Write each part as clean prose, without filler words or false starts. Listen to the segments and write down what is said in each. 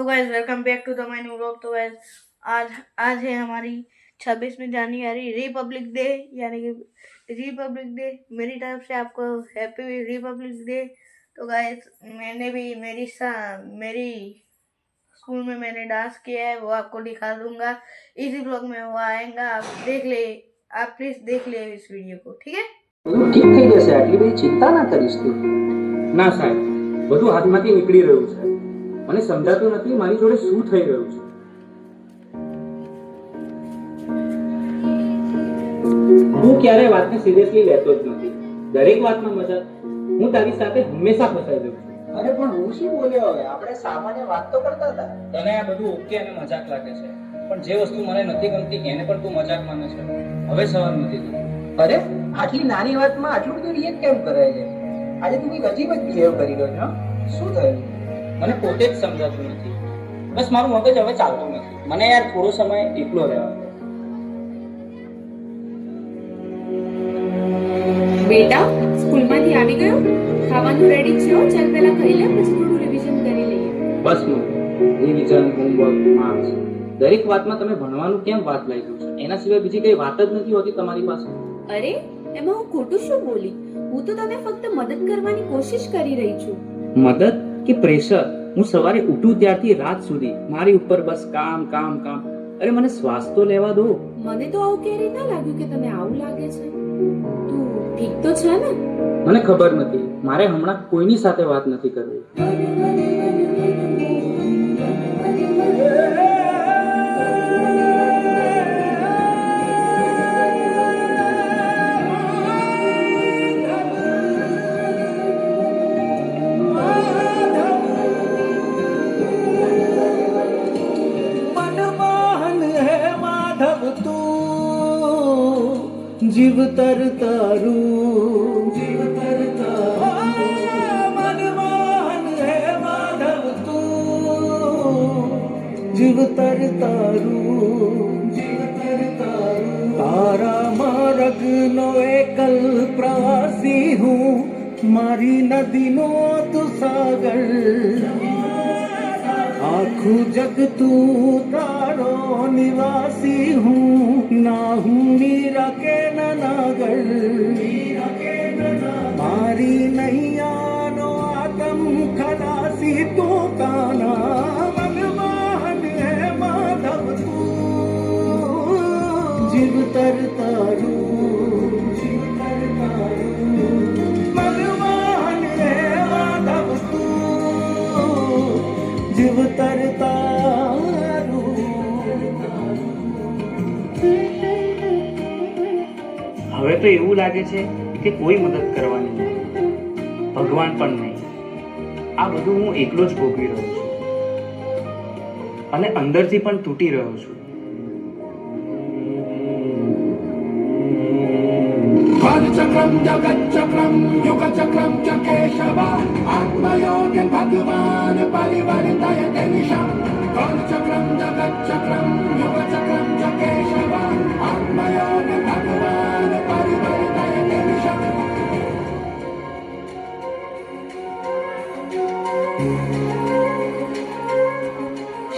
Guys welcome back to the my new vlog. तो guys आज आज है हमारी 26वीं जनवरी रिपब्लिक डे, यानी कि रिपब्लिक डे। मेरी तरफ से आपको हैप्पी रिपब्लिक डे। तो गाइस मैंने भी मेरी स्कूल में मैंने डांस किया है, वो आपको दिखा दूंगा इसी ब्लॉग में। वो आएगा, आप देख ले, आप प्लीज देख ले इस वीडियो को, ठीक है? બધું ઠીક થઈ જશે, આટલી બધી ચિંતા ના કરીશ તું. ના સાહેબ, બધું હાથમાંથી નીકળી રહ્યું છે. મને સમજાતું નથી મારી જોડે શું થઈ રહ્યું છે. હું ક્યારે વાતને સિરિયસલી લેતો જ નથી. દરેક વાતમાં મજાક. હું તારી સાથે હંમેશા ફસાઈ જાઉં છું. અરે પણ હું શું બોલ્યો? હવે આપણે સામાન્ય વાત તો કરતા હતા. તને આ બધું ઓકે અને મજાક લાગે છે, પણ જે વસ્તુ મને નથી ગમતી એને પણ તું મજાક માને છે. હવે સહન નથી થતું. અરે આટલી નાની વાતમાં આટલું બધું રિએક્ટ કેમ કરે છે? આજે તું કંઈક અજીબ જ બિહેવ કરી રહ્યો છે. શું થયું? મને પોતે જ સમજાતું નથી. બસ મારું મગજ હવે ચાલતું નથી. મને યાર થોડો સમય એકલો રહેવા દે. બેટા સ્કૂલમાંથી આવી ગયો? ખાવાનું રેડી છે? ચાલ પહેલા ખાઈ લે, પછી થોડું રિવિઝન કરી લઈએ. બસ રિવિઝન, હોમવર્ક, માર્ક્સ, દરેક વાતમાં તમે ભણવાનું કેમ વાત લઈ ગયું છે? એના સિવાય બીજી કઈ વાત જ નથી હોતી તમારી પાસે. અરે એમાં હું ખોટું શું બોલી? હું તો તને ફક્ત મદદ કરવાની કોશિશ કરી રહી છું. મદદ કે પ્રેશર? હું સવારે ઉઠું ત્યારથી રાત સુધી મારી ઉપર બસ કામ કામ કામ. અરે મને શ્વાસ તો લેવા દો. મને તો આવું ક્યારેય ના લાગ્યું કે તને આવું લાગે છે. તું ઠીક તો છે ને? મને ખબર નથી, મારે હમણાં કોઈની સાથે વાત નથી કરવી. જીવતર તારું જીવતર તારું મનમોહન હે માધવ તું જીવતર તારું જીવતર તારું તારા માર્ગનો એકલ પ્રવાસી હું મારી નદીનો તું સાગર આખું જગ તું તારો નિવાસી હું ના હું મીરા કે નાગર મારી નૈયાનો આતમ ખલાસી તું કાના મનમોહન હે માધવ તું જીવતર તારું જીવતર તારું મનમોહન હે માધવ તું જીવતર તારું. હવે તો એવું લાગે છે કે કોઈ મદદ કરવાની નહીં, ભગવાન પણ નહીં. આ બધું હું એકલો જ ભોગવી રહ્યો છું અને અંદરથી પણ તૂટી રહ્યો છું. Chakram jagat chakram yoga chakram chakeshava atmayogen bhagavan parivartaya tenisham chakram jagat chakram yoga chakram chakeshava atmayogen bhagavan parivartaya tenisham.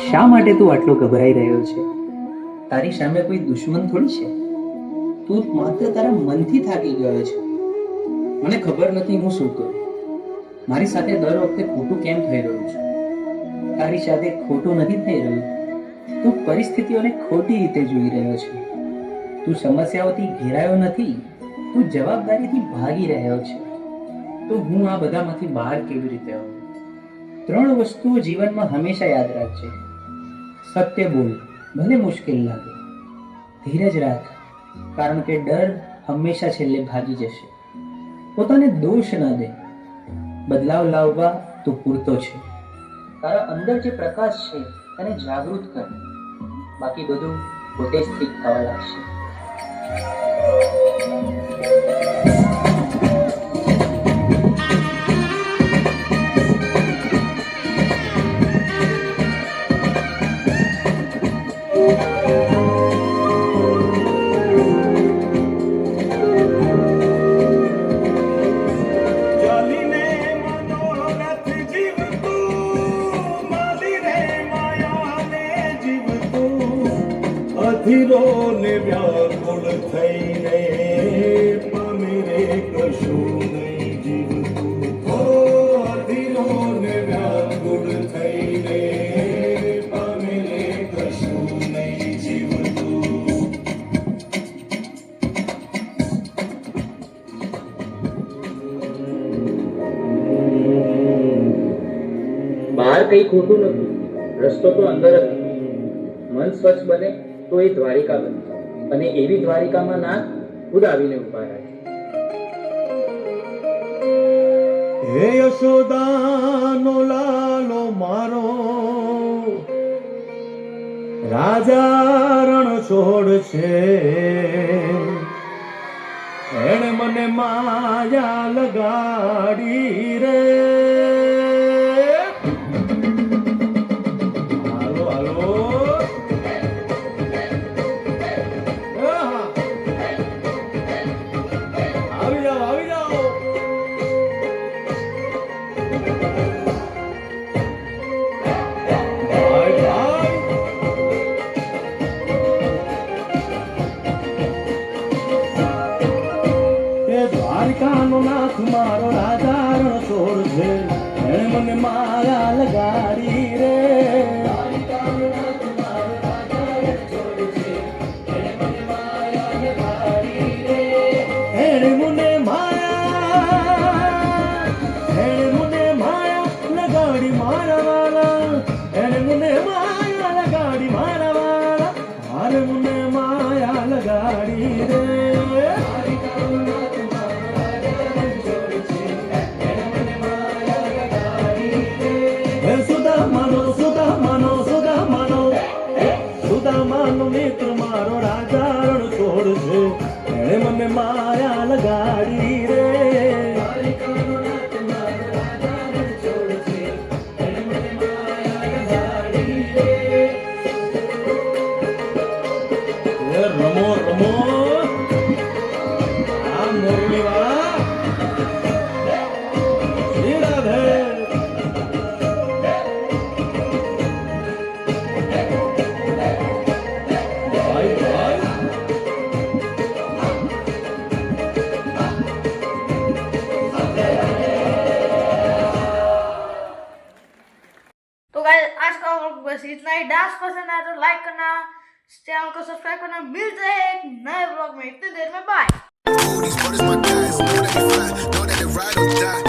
શા માટે તું આટલો ગભરાઈ રહ્યો છે? તારી સામે કોઈ દુશ્મન થોડી છે. તું માત્ર તારા મનથી થાકી ગયો છે. મને ખબર નથી હું શું કરું. મારી સાથે દર વખતે ખોટું કેમ થઈ રહ્યું છે? તારી સાથે ખોટું નથી થઈ રહ્યું, તું પરિસ્થિતિઓને ખોટી રીતે જોઈ રહ્યો છે. તું સમસ્યાઓથી ઘેરાયો નથી, તું જવાબદારીથી ભાગી રહ્યો છે. તો હું આ બધામાંથી બહાર કેવી રીતે આવું? 3 વસ્તુઓ જીવનમાં હંમેશા યાદ રાખજે. સત્ય બોલ, ભલે મુશ્કેલ લાગે. ધીરજ રાખ, કારણ કે ડર હંમેશા છેલ્લે ભાગી જશે. પોતાને દોષ ન દે, બદલાવ લાવવા તું પૂરતો છે. તારા અંદર જે પ્રકાશ છે તેને જાગૃત કર, બાકી બધું પોતે જ ઠીક થવા લાગશે. ચાલીને મનોરથ જીવતું માલી રે અધીરો ને વ્યાકુળ થઈને પામે રે કશું નહીં જીવતું. ઓ અધીરો ને વ્યાકુળ થઈને પામે રે કશું નહીં જીવતું. બહાર કઈ ખોટું નથી, રસ્તો તો અંદર જ છે. મન સ્વચ્છ બને તો એ દ્વારિકા બને, અને એવી દ્વારિકામાં નાથ ખુદ આવીને ઉભા રહે. હે યશોદાનો લાલો મારો, રાજા રણ છોડ છે. એણે મને માયા લગાડી રે. હાલો હાલો, આહા. આવી જાઓ આવી જાઓ. ભાઈ ભાઈ, એ દ્વારકાનો નાથ મારો રાજા રણ છોડ છે. એણે મને માયા લગાડી રે. એણે મને માયા લગાડી મારા વાલા. એણે મને માયા લગાડી મારા વાલા. હારે મને માયા લગાડી રે. હે સુદામાનો સુદામાનો સુદામાનો, સુદામાનો મિત્ર મારો રાજા રણ છોડ છે. એણે મને માયા લગાડી રે. એ રમો રમો, આ મોરલી વાળા શ્રી રાધે. ભાઈ ભાઈ, तो गाइस आज का व्लॉग बस इतना ही. डांस पसंद आया तो लाइक करना, चैनल को सब्सक्राइब करना. मिलते हैं एक नए व्लॉग में, इतनी देर में bye. These brothers my guys, know that they fly, know that they ride or die.